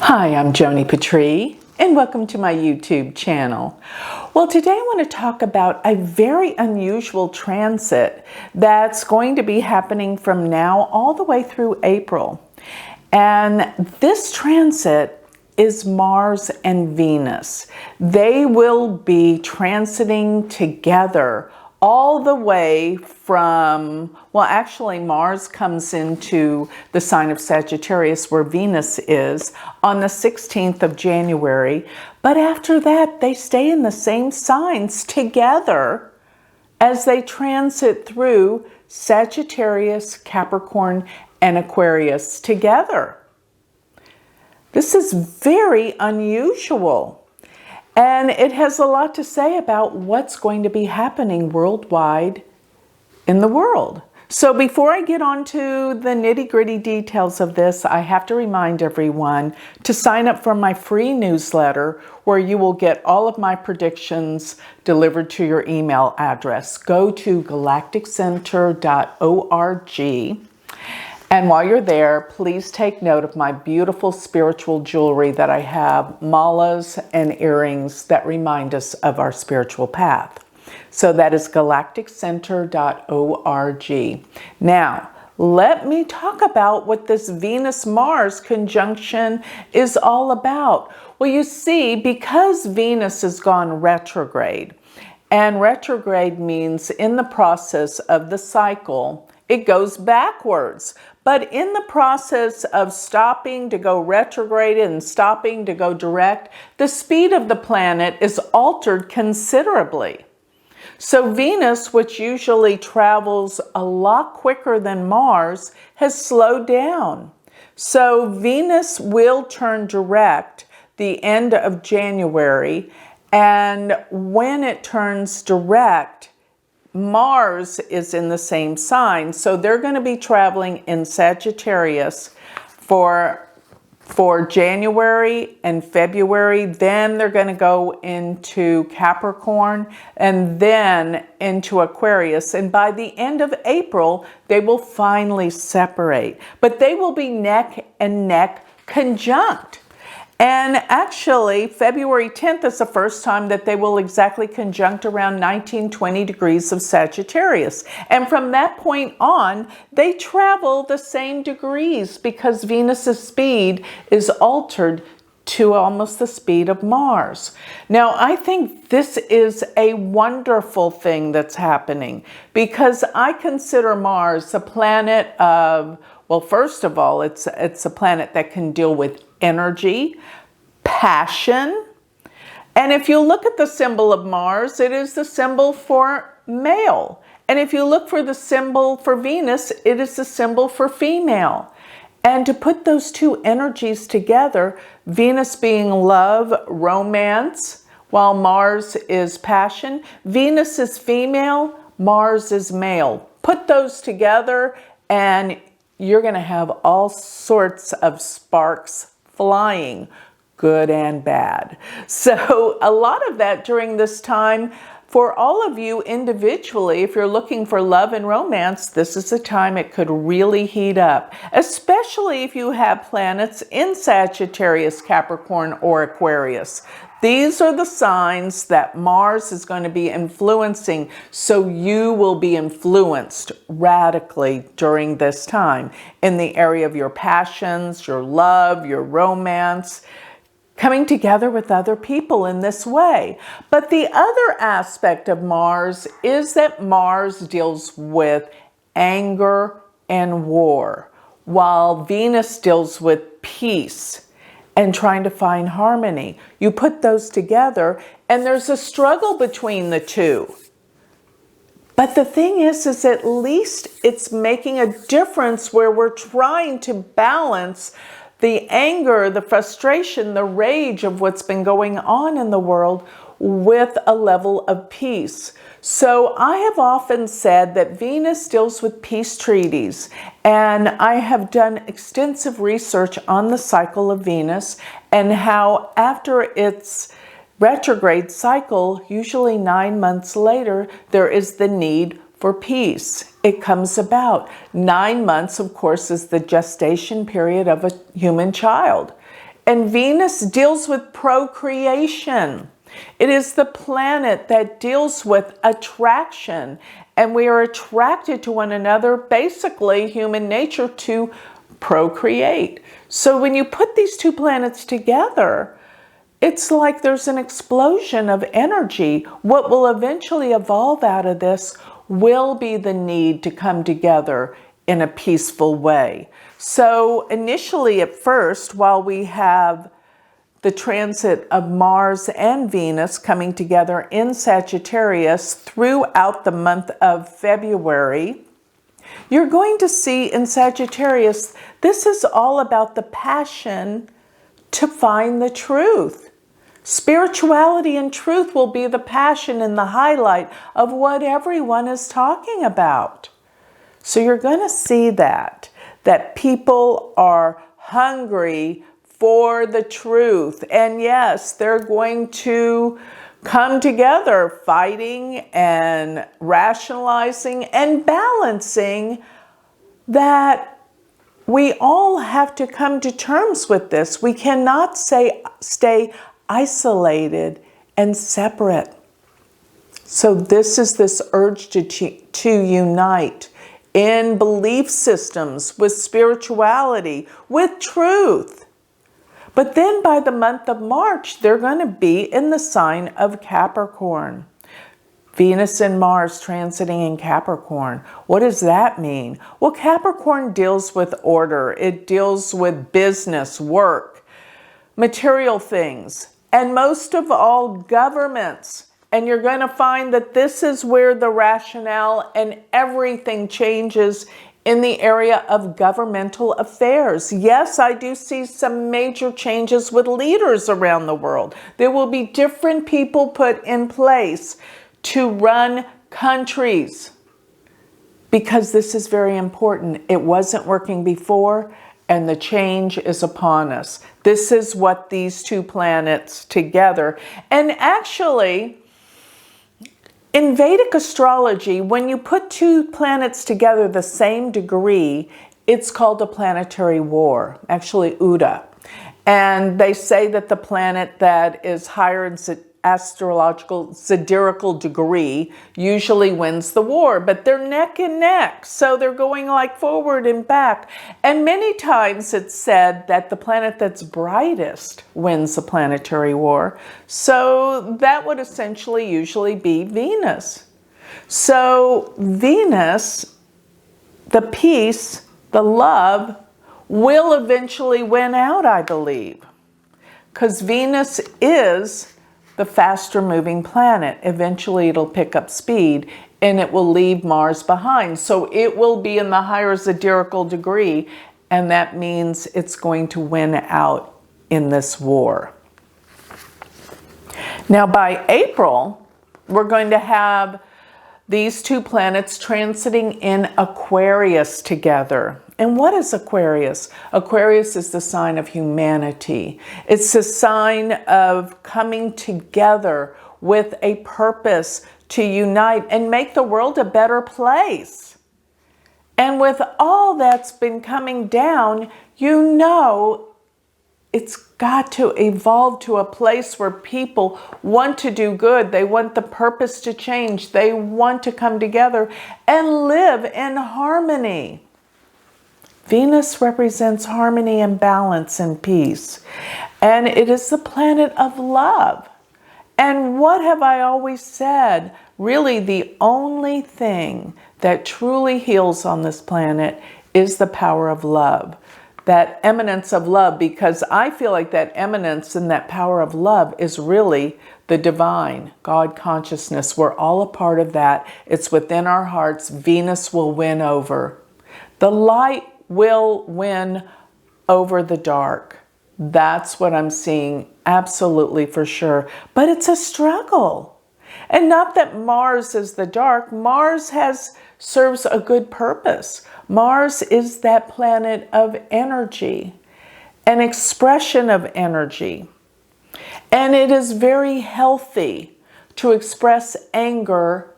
Hi, I'm Joni Patry, and welcome to my YouTube channel. Well, today I want to talk about a very unusual transit that's going to be happening from now all the way through April. And this transit is Mars and Venus. They will be transiting together all the way from, well, actually Mars comes into the sign of Sagittarius where Venus is on the 16th of January. But after that, they stay in the same signs together as they transit through Sagittarius, Capricorn, and Aquarius together. This is very unusual. And it has a lot to say about what's going to be happening worldwide in the world. So before I get on to the nitty-gritty details of this, I have to remind everyone to sign up for my free newsletter where you will get all of my predictions delivered to your email address. Go to galacticcenter.org. And while you're there, please take note of my beautiful spiritual jewelry that I have, malas and earrings that remind us of our spiritual path. So that is galacticcenter.org. Now, let me talk about what this Venus-Mars conjunction is all about. Well, you see, because Venus has gone retrograde, and retrograde means in the process of the cycle, it goes backwards. But in the process of stopping to go retrograde and stopping to go direct, the speed of the planet is altered considerably. So Venus, which usually travels a lot quicker than Mars, has slowed down. So Venus will turn direct the end of January, and when it turns direct, Mars is in the same sign, so they're going to be traveling in Sagittarius for January and February. Then they're going to go into Capricorn and then into Aquarius. And by the end of April, they will finally separate. But they will be neck and neck conjunct. And actually, February 10th is the first time that they will exactly conjunct around 19-20 degrees of Sagittarius. And from that point on, they travel the same degrees because Venus's speed is altered to almost the speed of Mars. Now, I think this is a wonderful thing that's happening because I consider Mars a planet of, well, first of all, it's a planet that can deal with energy, passion. And if you look at the symbol of Mars, it is the symbol for male. And if you look for the symbol for Venus, it is the symbol for female. And to put those two energies together, Venus being love, romance, while Mars is passion, Venus is female, Mars is male. Put those together and you're going to have all sorts of sparks flying, good and bad. So a lot of that during this time, for all of you individually, if you're looking for love and romance, this is the time it could really heat up, especially if you have planets in Sagittarius, Capricorn, or Aquarius. These are the signs that Mars is going to be influencing, so you will be influenced radically during this time in the area of your passions, your love, your romance, coming together with other people in this way. But the other aspect of Mars is that Mars deals with anger and war, while Venus deals with peace and trying to find harmony. You put those together and there's a struggle between the two. But the thing is at least it's making a difference where we're trying to balance the anger, the frustration, the rage of what's been going on in the world with a level of peace. So I have often said that Venus deals with peace treaties, and I have done extensive research on the cycle of Venus and how after its retrograde cycle, usually 9 months later, there is the need for peace. It comes about. 9 months, of course, is the gestation period of a human child. And Venus deals with procreation. It is the planet that deals with attraction, and we are attracted to one another, basically human nature, to procreate. So when you put these two planets together, it's like there's an explosion of energy. What will eventually evolve out of this will be the need to come together in a peaceful way. So initially, at first, while we have the transit of Mars and Venus coming together in Sagittarius throughout the month of February, you're going to see in Sagittarius, this is all about the passion to find the truth. Spirituality and truth will be the passion and the highlight of what everyone is talking about. So you're going to see that people are hungry for the truth. And yes, they're going to come together fighting and rationalizing and balancing that we all have to come to terms with this. We cannot stay isolated and separate. So this is this urge to unite in belief systems, with spirituality, with truth. But then by the month of March, they're going to be in the sign of Capricorn. Venus and Mars transiting in Capricorn. What does that mean? Well, Capricorn deals with order. It deals with business, work, material things, and most of all, governments. And you're going to find that this is where the rationale and everything changes in the area of governmental affairs. Yes, I do see some major changes with leaders around the world. There will be different people put in place to run countries, because this is very important. It wasn't working before, and the change is upon us. This is what these two planets together. And actually, in Vedic astrology, when you put two planets together the same degree, it's called a planetary war, actually Uda. And they say that the planet that is higher in astrological zodiacal degree usually wins the war, but they're neck and neck. So they're going like forward and back. And many times it's said that the planet that's brightest wins the planetary war. So that would essentially usually be Venus. So Venus, the peace, the love, will eventually win out, I believe. Because Venus is the faster moving planet. Eventually it'll pick up speed and it will leave Mars behind. So it will be in the higher zodiacal degree, and that means it's going to win out in this war. Now by April, we're going to have these two planets transiting in Aquarius together. And what is Aquarius? Aquarius is the sign of humanity. It's a sign of coming together with a purpose to unite and make the world a better place. And with all that's been coming down, you know it's got to evolve to a place where people want to do good. They want the purpose to change. They want to come together and live in harmony. Venus represents harmony and balance and peace. And it is the planet of love. And what have I always said? Really, the only thing that truly heals on this planet is the power of love. That eminence of love, because I feel like that eminence and that power of love is really the divine, God consciousness. We're all a part of that. It's within our hearts. Venus will win over. The light will win over the dark. That's what I'm seeing absolutely for sure. But it's a struggle. And not that Mars is the dark. Mars serves a good purpose. Mars is that planet of energy, an expression of energy. And it is very healthy to express anger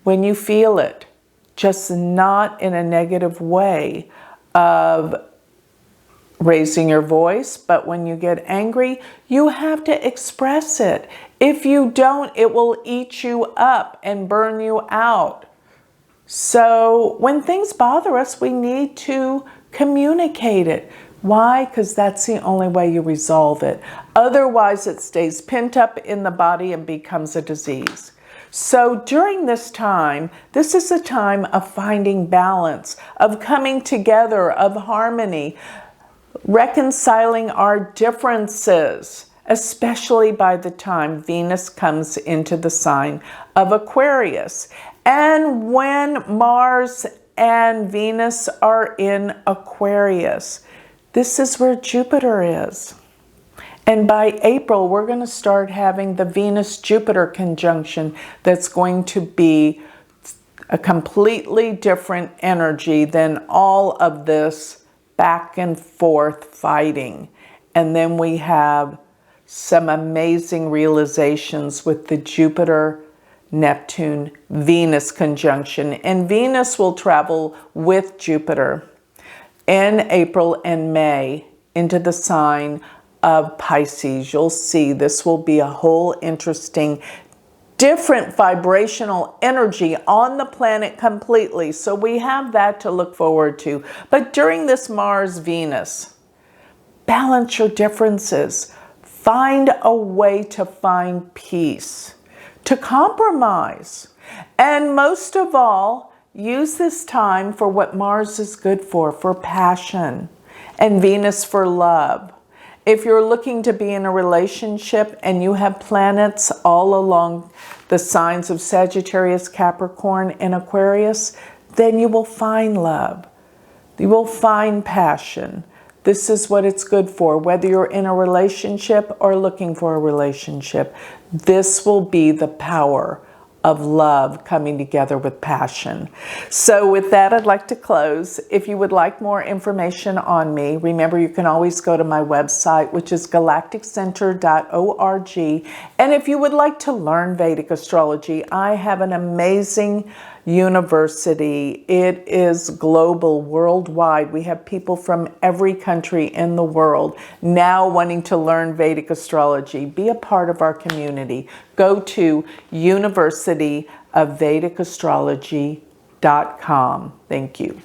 when you feel it, just not in a negative way of raising your voice, but when you get angry, you have to express it. If you don't, it will eat you up and burn you out. So when things bother us, we need to communicate it. Why? Because that's the only way you resolve it. Otherwise, it stays pent up in the body and becomes a disease. So during this time, this is a time of finding balance, of coming together, of harmony, reconciling our differences, especially by the time Venus comes into the sign of Aquarius. And when Mars and Venus are in Aquarius, this is where Jupiter is. And by April, we're going to start having the Venus-Jupiter conjunction that's going to be a completely different energy than all of this back and forth fighting. And then we have some amazing realizations with the Jupiter-Neptune-Venus conjunction. And Venus will travel with Jupiter in April and May into the sign of Pisces. You'll see this will be a whole interesting, different vibrational energy on the planet completely. So we have that to look forward to. But during this Mars-Venus, balance your differences. Find a way to find peace, to compromise. And most of all, use this time for what Mars is good for passion, and Venus for love. If you're looking to be in a relationship and you have planets all along the signs of Sagittarius, Capricorn, and Aquarius, then you will find love. You will find passion. This is what it's good for, whether you're in a relationship or looking for a relationship. This will be the power of love coming together with passion. So with that, I'd like to close. If you would like more information on me, remember you can always go to my website, which is galacticcenter.org. And if you would like to learn Vedic astrology, I have an amazing university. It is global, worldwide. We have people from every country in the world now wanting to learn Vedic astrology. Be a part of our community. Go to University of Vedic Astrology.com. Thank you.